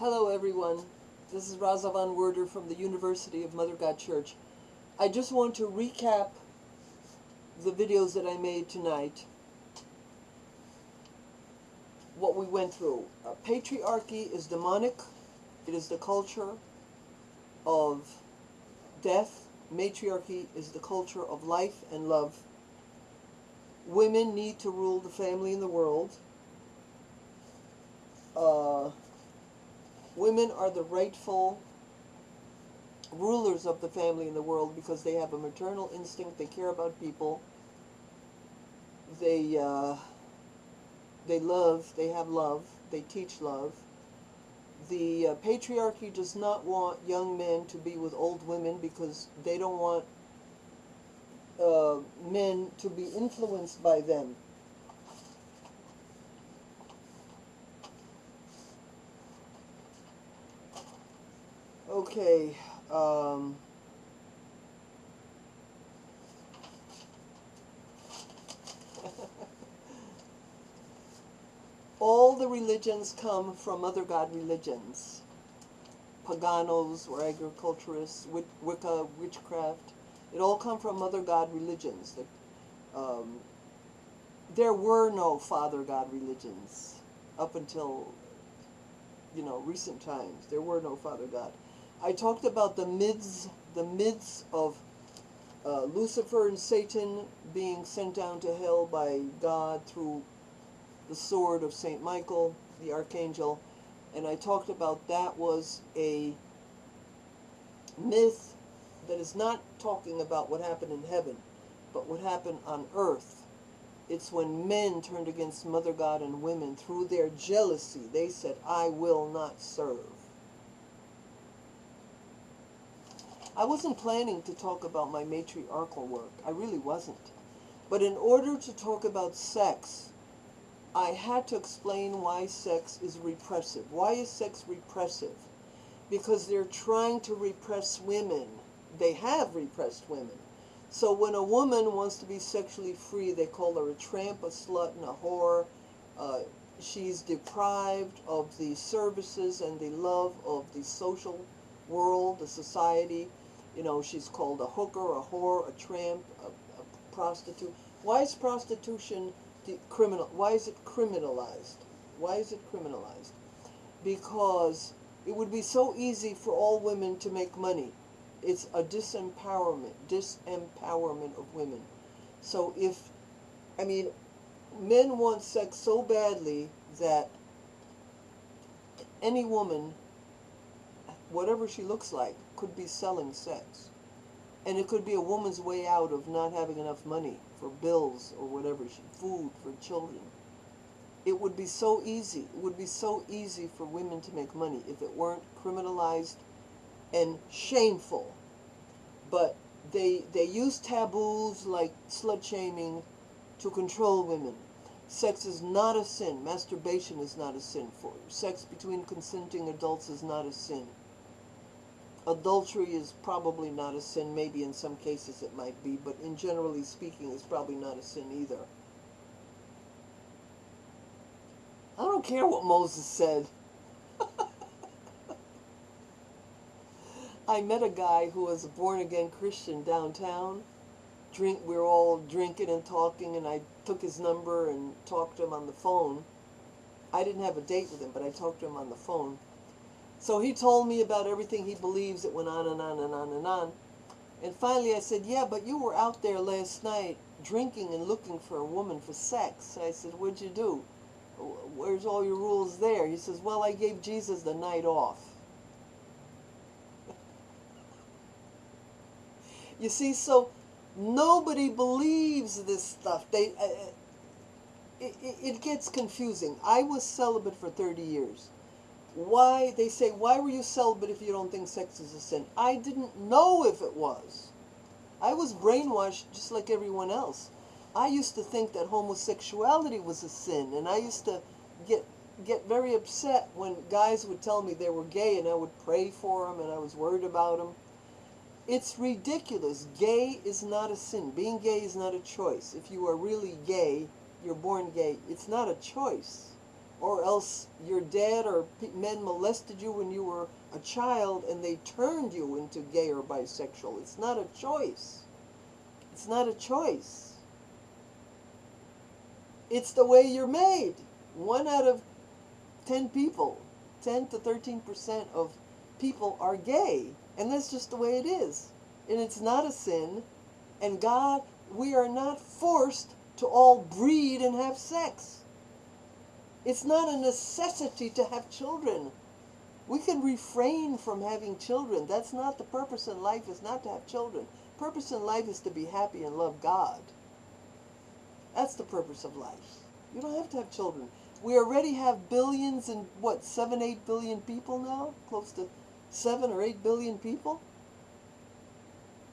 Hello everyone, this is RASA von WERDER from the University of Mother God Church. I just want to recap the videos that I made tonight, what we went through. Patriarchy is demonic. It is the culture of death. Matriarchy is the culture of life and love. Women need to rule the family and the world. Women are the rightful rulers of the family and the world because they have a maternal instinct. They care about people. They love. They have love. They teach love. The patriarchy does not want young men to be with old women because they don't want men to be influenced by them. Okay, all the religions come from Mother God religions. Paganos or agriculturists, Wicca, witchcraft, it all come from Mother God religions. There were no Father God religions up until, recent times. There were no Father God. I talked about the myths of Lucifer and Satan being sent down to hell by God through the sword of Saint Michael, the archangel, and I talked about that was a myth that is not talking about what happened in heaven, but what happened on earth. It's when men turned against Mother God and women through their jealousy. They said, I will not serve. I wasn't planning to talk about my matriarchal work. I really wasn't. But in order to talk about sex, I had to explain why sex is repressive. Why is sex repressive? Because they're trying to repress women. They have repressed women. So when a woman wants to be sexually free, they call her a tramp, a slut, and a whore. She's deprived of the services and the love of the social world, the society. She's called a hooker, a whore, a tramp, a prostitute. Why is prostitution why is it criminalized? Why is it criminalized? Because it would be so easy for all women to make money. It's a disempowerment of women. So men want sex so badly that any woman, whatever she looks like, could be selling sex. And it could be a woman's way out of not having enough money for bills or whatever, food for children. It would be so easy. It would be so easy for women to make money if it weren't criminalized and shameful. But they use taboos like slut-shaming to control women. Sex is not a sin. Masturbation is not a sin. Sex between consenting adults is not a sin. Adultery is probably not a sin. Maybe in some cases it might be, but in generally speaking, it's probably not a sin either. I don't care what Moses said. I met a guy who was a born-again Christian downtown. We were all drinking and talking, and I took his number and talked to him on the phone. I didn't have a date with him, but I talked to him on the phone. So he told me about everything he believes. It went on and on and on and on. And finally I said, yeah, but you were out there last night drinking and looking for a woman for sex. I said, what'd you do? Where's all your rules there? He says, well, I gave Jesus the night off. You see, so nobody believes this stuff. It gets confusing. I was celibate for 30 years. Why, they say, why were you celibate if you don't think sex is a sin? I didn't know if it was. I was brainwashed just like everyone else. I used to think that homosexuality was a sin, and I used to get very upset when guys would tell me they were gay, and I would pray for them, and I was worried about them. It's ridiculous. Gay is not a sin. Being gay is not a choice. If you are really gay, you're born gay. It's not a choice. or else your dad or men molested you when you were a child and they turned you into gay or bisexual. It's not a choice. It's not a choice. It's the way you're made. 1 out of 10 people, 10 to 13% of people are gay. And that's just the way it is. And it's not a sin. And God, we are not forced to all breed and have sex. It's not a necessity to have children. We can refrain from having children. That's not the purpose in life, is not to have children. Purpose in life is to be happy and love God. That's the purpose of life. You don't have to have children. We already have billions and what, 7, 8 billion people now? Close to 7 or 8 billion people?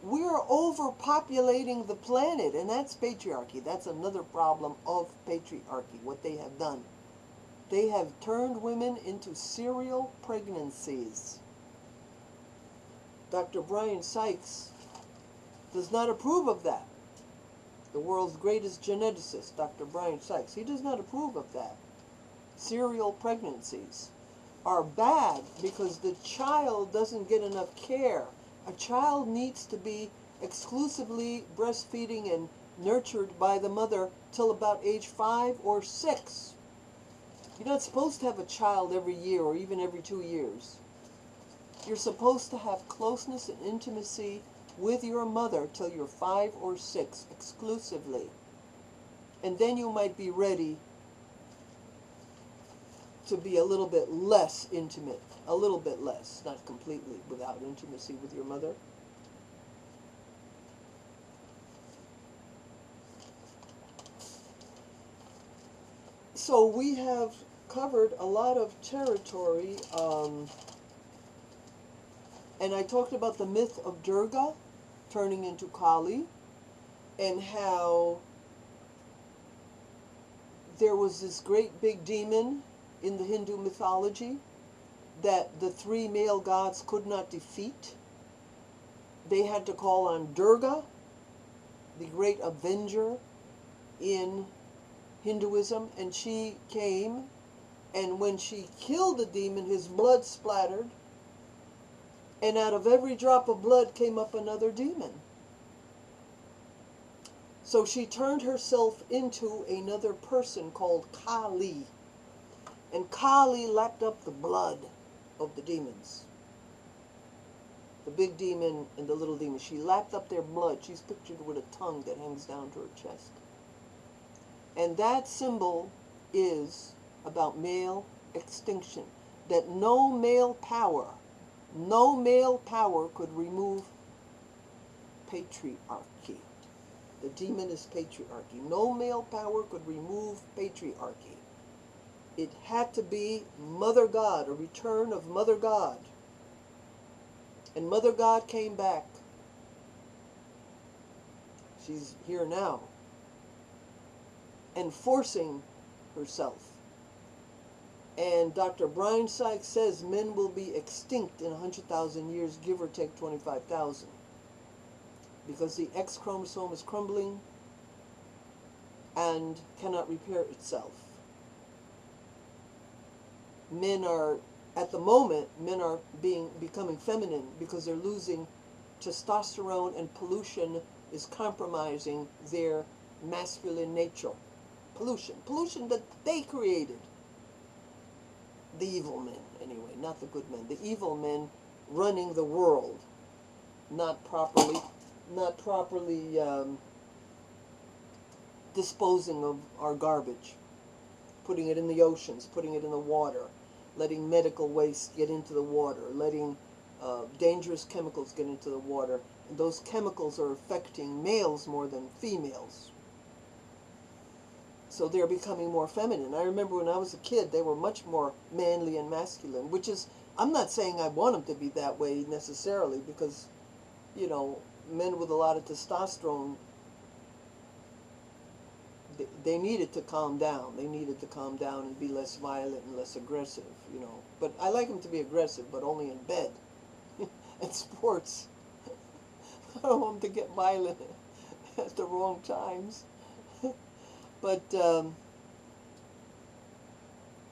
We're overpopulating the planet, and that's patriarchy. That's another problem of patriarchy, what they have done. They have turned women into serial pregnancies. Dr. Brian Sykes does not approve of that. The world's greatest geneticist, Dr. Brian Sykes, he does not approve of that. Serial pregnancies are bad because the child doesn't get enough care. A child needs to be exclusively breastfeeding and nurtured by the mother till about age 5 or 6. You're not supposed to have a child every year or even every 2 years. You're supposed to have closeness and intimacy with your mother till you're 5 or 6 exclusively. And then you might be ready to be a little bit less intimate. A little bit less, not completely without intimacy with your mother. So we have covered a lot of territory, and I talked about the myth of Durga turning into Kali, and how there was this great big demon in the Hindu mythology that the 3 male gods could not defeat. They had to call on Durga, the great avenger in Hinduism, and she came, and when she killed the demon, his blood splattered, and out of every drop of blood came up another demon. So she turned herself into another person called Kali, and Kali lapped up the blood of the demons. The big demon and the little demon. She lapped up their blood. She's pictured with a tongue that hangs down to her chest. And that symbol is about male extinction. That no male power could remove patriarchy. The demon is patriarchy. No male power could remove patriarchy. It had to be Mother God, a return of Mother God. And Mother God came back. She's here now. Enforcing herself. And Dr. Brian Sykes says men will be extinct in 100,000 years, give or take 25,000. Because the X chromosome is crumbling and cannot repair itself. Men are, at the moment, men are becoming feminine because they're losing testosterone, and pollution is compromising their masculine nature. Pollution that they created. The evil men, anyway, not the good men. The evil men running the world, not properly disposing of our garbage, putting it in the oceans, putting it in the water, letting medical waste get into the water, letting dangerous chemicals get into the water. And those chemicals are affecting males more than females. So they're becoming more feminine. I remember when I was a kid, they were much more manly and masculine, which is, I'm not saying I want them to be that way necessarily, because, you know, men with a lot of testosterone, they needed to calm down. They needed to calm down and be less violent and less aggressive, you know. But I like them to be aggressive, but only in bed and sports. I don't want them to get violent at the wrong times. But,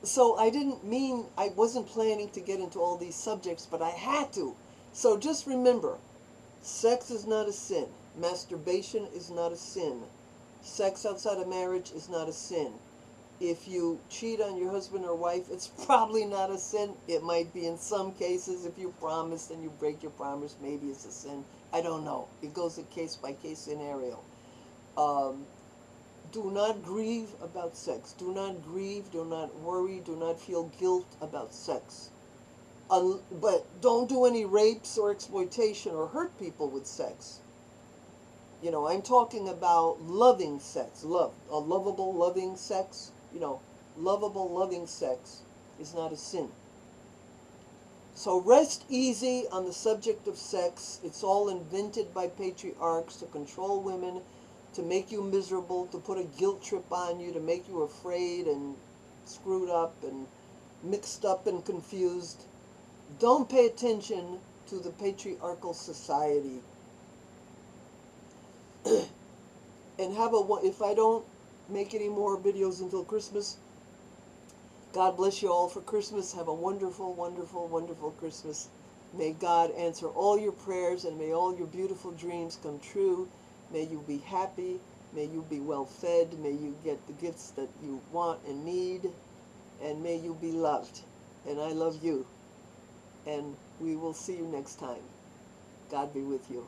So I wasn't planning to get into all these subjects, but I had to. So just remember, sex is not a sin. Masturbation is not a sin. Sex outside of marriage is not a sin. If you cheat on your husband or wife, it's probably not a sin. It might be in some cases. If you promise and you break your promise, maybe it's a sin. I don't know. It goes a case-by-case scenario. Do not grieve about sex. Do not grieve, do not worry, do not feel guilt about sex. But don't do any rapes or exploitation or hurt people with sex. You know, I'm talking about loving sex, love, a lovable, loving sex. You know, lovable, loving sex is not a sin. So rest easy on the subject of sex. It's all invented by patriarchs to control women, to make you miserable, to put a guilt trip on you, to make you afraid and screwed up and mixed up and confused. Don't pay attention to the patriarchal society. And if I don't make any more videos until Christmas, God bless you all for Christmas. Have a wonderful, wonderful, wonderful Christmas. May God answer all your prayers and may all your beautiful dreams come true. May you be happy. May you be well fed. May you get the gifts that you want and need. And may you be loved. And I love you. And we will see you next time. God be with you.